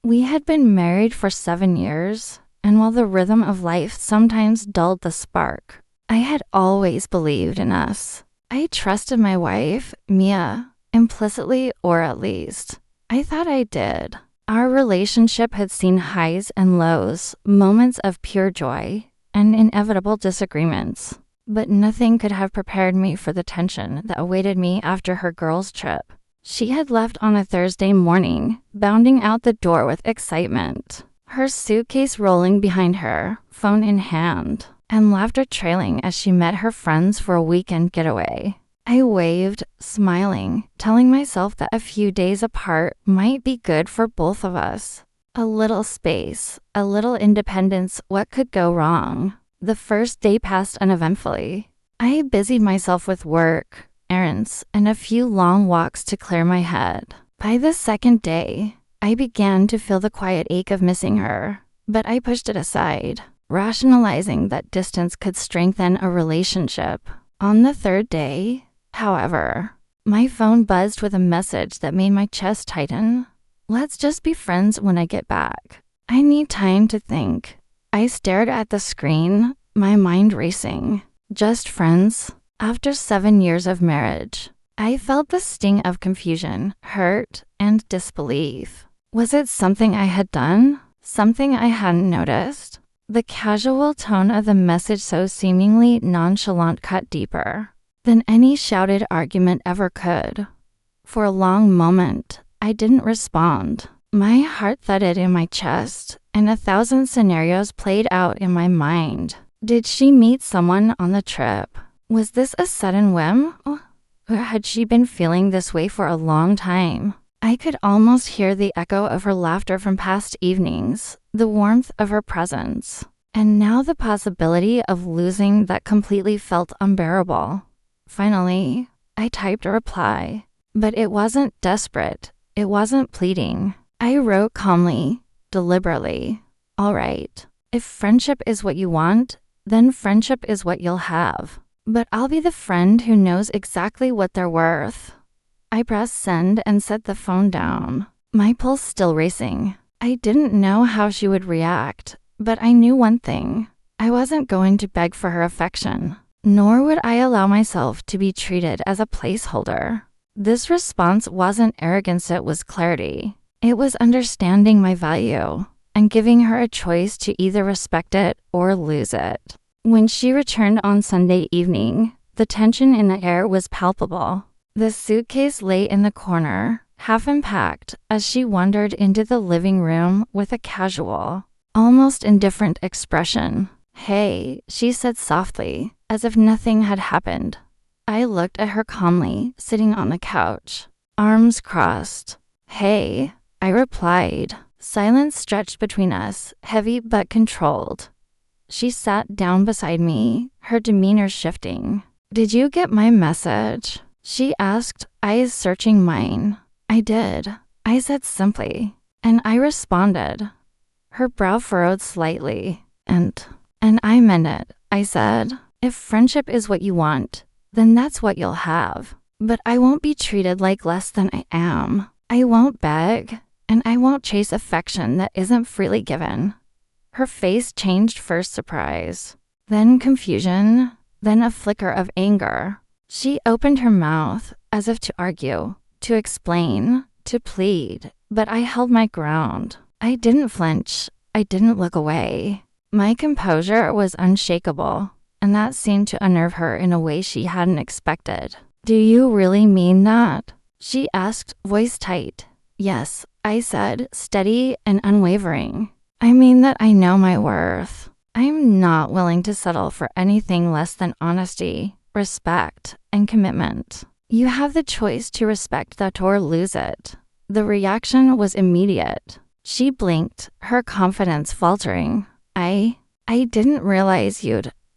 We had been married for 7 years, and while the rhythm of life sometimes dulled the spark, I had always believed in us. I trusted my wife, Mia, implicitly or at least. I thought I did. Our relationship had seen highs and lows, moments of pure joy, and inevitable disagreements. But nothing could have prepared me for the tension that awaited me after her girls' trip. She had left on a Thursday morning, bounding out the door with excitement, her suitcase rolling behind her, phone in hand, and laughter trailing as she met her friends for a weekend getaway. I waved, smiling, telling myself that a few days apart might be good for both of us. A little space, a little independence, what could go wrong? The first day passed uneventfully. I busied myself with work, errands, and a few long walks to clear my head. By the second day, I began to feel the quiet ache of missing her, but I pushed it aside, rationalizing that distance could strengthen a relationship. On the third day, however, my phone buzzed with a message that made my chest tighten. Let's just be friends when I get back. I need time to think. I stared at the screen, my mind racing. Just friends? After 7 years of marriage, I felt the sting of confusion, hurt, and disbelief. Was it something I had done? Something I hadn't noticed? The casual tone of the message so seemingly nonchalant cut deeper than any shouted argument ever could. For a long moment, I didn't respond. My heart thudded in my chest, and 1,000 scenarios played out in my mind. Did she meet someone on the trip? Was this a sudden whim? Or had she been feeling this way for a long time? I could almost hear the echo of her laughter from past evenings, the warmth of her presence, and now the possibility of losing that completely felt unbearable. Finally, I typed a reply, but it wasn't desperate. It wasn't pleading. I wrote calmly, deliberately, "All right, if friendship is what you want, then friendship is what you'll have. But I'll be the friend who knows exactly what they're worth." I pressed send and set the phone down, my pulse still racing. I didn't know how she would react, but I knew one thing. I wasn't going to beg for her affection, nor would I allow myself to be treated as a placeholder. This response wasn't arrogance, it was clarity. It was understanding my value and giving her a choice to either respect it or lose it. When she returned on Sunday evening, the tension in the air was palpable. The suitcase lay in the corner, half unpacked, as she wandered into the living room with a casual, almost indifferent expression. "Hey," she said softly, as if nothing had happened. I looked at her calmly, sitting on the couch, arms crossed. "Hey," I replied. Silence stretched between us, heavy but controlled. She sat down beside me, her demeanor shifting. "Did you get my message?" she asked, eyes searching mine. "I did," I said simply, and I responded. Her brow furrowed slightly. And I meant it," I said. "If friendship is what you want, then that's what you'll have. But I won't be treated like less than I am. I won't beg, and I won't chase affection that isn't freely given." Her face changed, first surprise, then confusion, then a flicker of anger. She opened her mouth as if to argue, to explain, to plead, but I held my ground. I didn't flinch. I didn't look away. My composure was unshakable, and that seemed to unnerve her in a way she hadn't expected. "Do you really mean that?" she asked, voice tight. "Yes," I said, steady and unwavering. "I mean that I know my worth. I'm not willing to settle for anything less than honesty, respect, and commitment. You have the choice to respect that or lose it." The reaction was immediate. She blinked, her confidence faltering. I didn't realize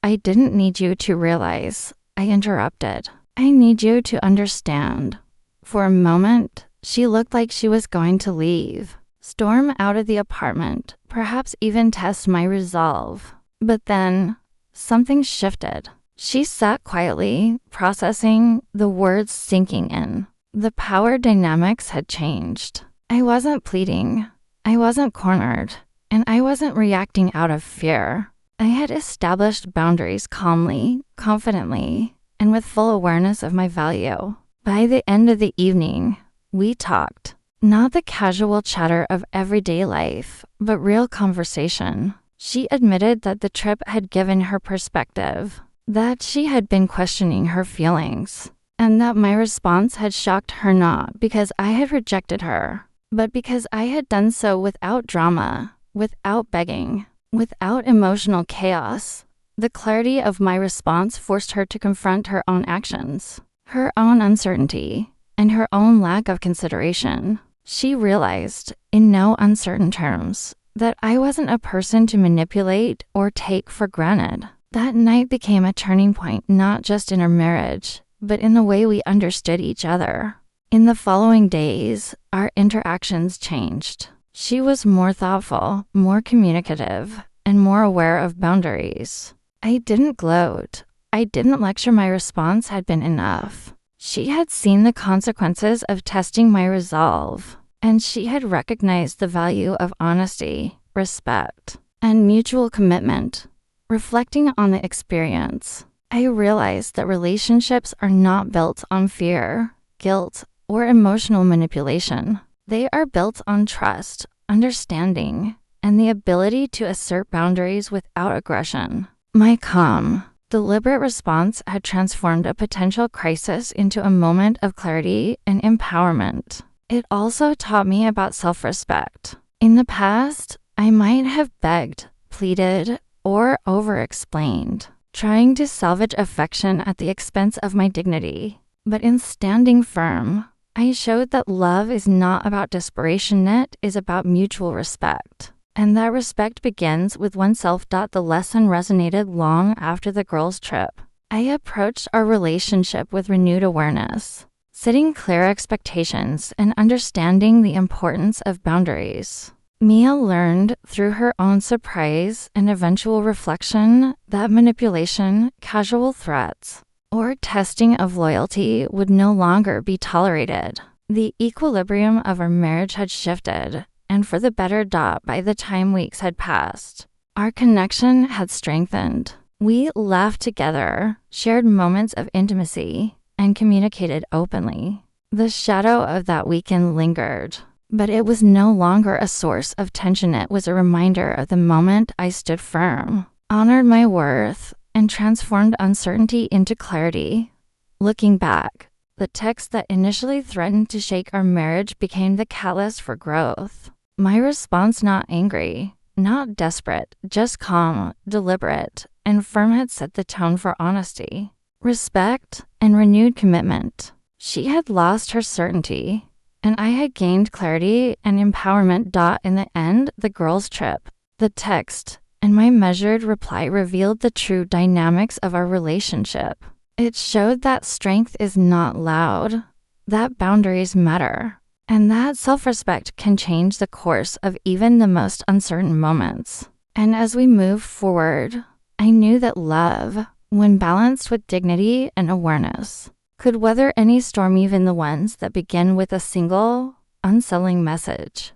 I didn't need you to realize," I interrupted. "I need you to understand." For a moment, she looked like she was going to leave, storm out of the apartment, perhaps even test my resolve. But then, something shifted. She sat quietly, processing, the words sinking in. The power dynamics had changed. I wasn't pleading. I wasn't cornered, and I wasn't reacting out of fear. I had established boundaries calmly, confidently, and with full awareness of my value. By the end of the evening, we talked. Not the casual chatter of everyday life, but real conversation. She admitted that the trip had given her perspective, that she had been questioning her feelings, and that my response had shocked her not because I had rejected her, but because I had done so without drama, without begging, without emotional chaos. The clarity of my response forced her to confront her own actions, her own uncertainty, and her own lack of consideration. She realized, in no uncertain terms, that I wasn't a person to manipulate or take for granted. That night became a turning point not just in our marriage, but in the way we understood each other. In the following days, our interactions changed. She was more thoughtful, more communicative, and more aware of boundaries. I didn't gloat. I didn't lecture my response had been enough. She had seen the consequences of testing my resolve, and she had recognized the value of honesty, respect, and mutual commitment. Reflecting on the experience, I realized that relationships are not built on fear, guilt, or emotional manipulation. They are built on trust, understanding, and the ability to assert boundaries without aggression. My calm, deliberate response had transformed a potential crisis into a moment of clarity and empowerment. It also taught me about self-respect. In the past, I might have begged, pleaded, or over-explained, trying to salvage affection at the expense of my dignity. But in standing firm, I showed that love is not about desperation, it is about mutual respect. And that respect begins with oneself. The lesson resonated long after the girls' trip. I approached our relationship with renewed awareness, setting clear expectations and understanding the importance of boundaries. Mia learned through her own surprise and eventual reflection that manipulation, casual threats, or testing of loyalty would no longer be tolerated. The equilibrium of our marriage had shifted, and for the better. By the time weeks had passed, our connection had strengthened. We laughed together, shared moments of intimacy, and communicated openly. The shadow of that weekend lingered, but it was no longer a source of tension. It was a reminder of the moment I stood firm, honored my worth, and transformed uncertainty into clarity. Looking back, the text that initially threatened to shake our marriage became the catalyst for growth. My response, not angry, not desperate, just calm, deliberate, and firm, had set the tone for honesty, respect, and renewed commitment. She had lost her certainty, and I had gained clarity and empowerment. In the end, the girls' trip, the text, and my measured reply revealed the true dynamics of our relationship. It showed that strength is not loud, that boundaries matter, and that self-respect can change the course of even the most uncertain moments. And as we moved forward, I knew that love, when balanced with dignity and awareness, could weather any storm, even the ones that begin with a single, unsettling message.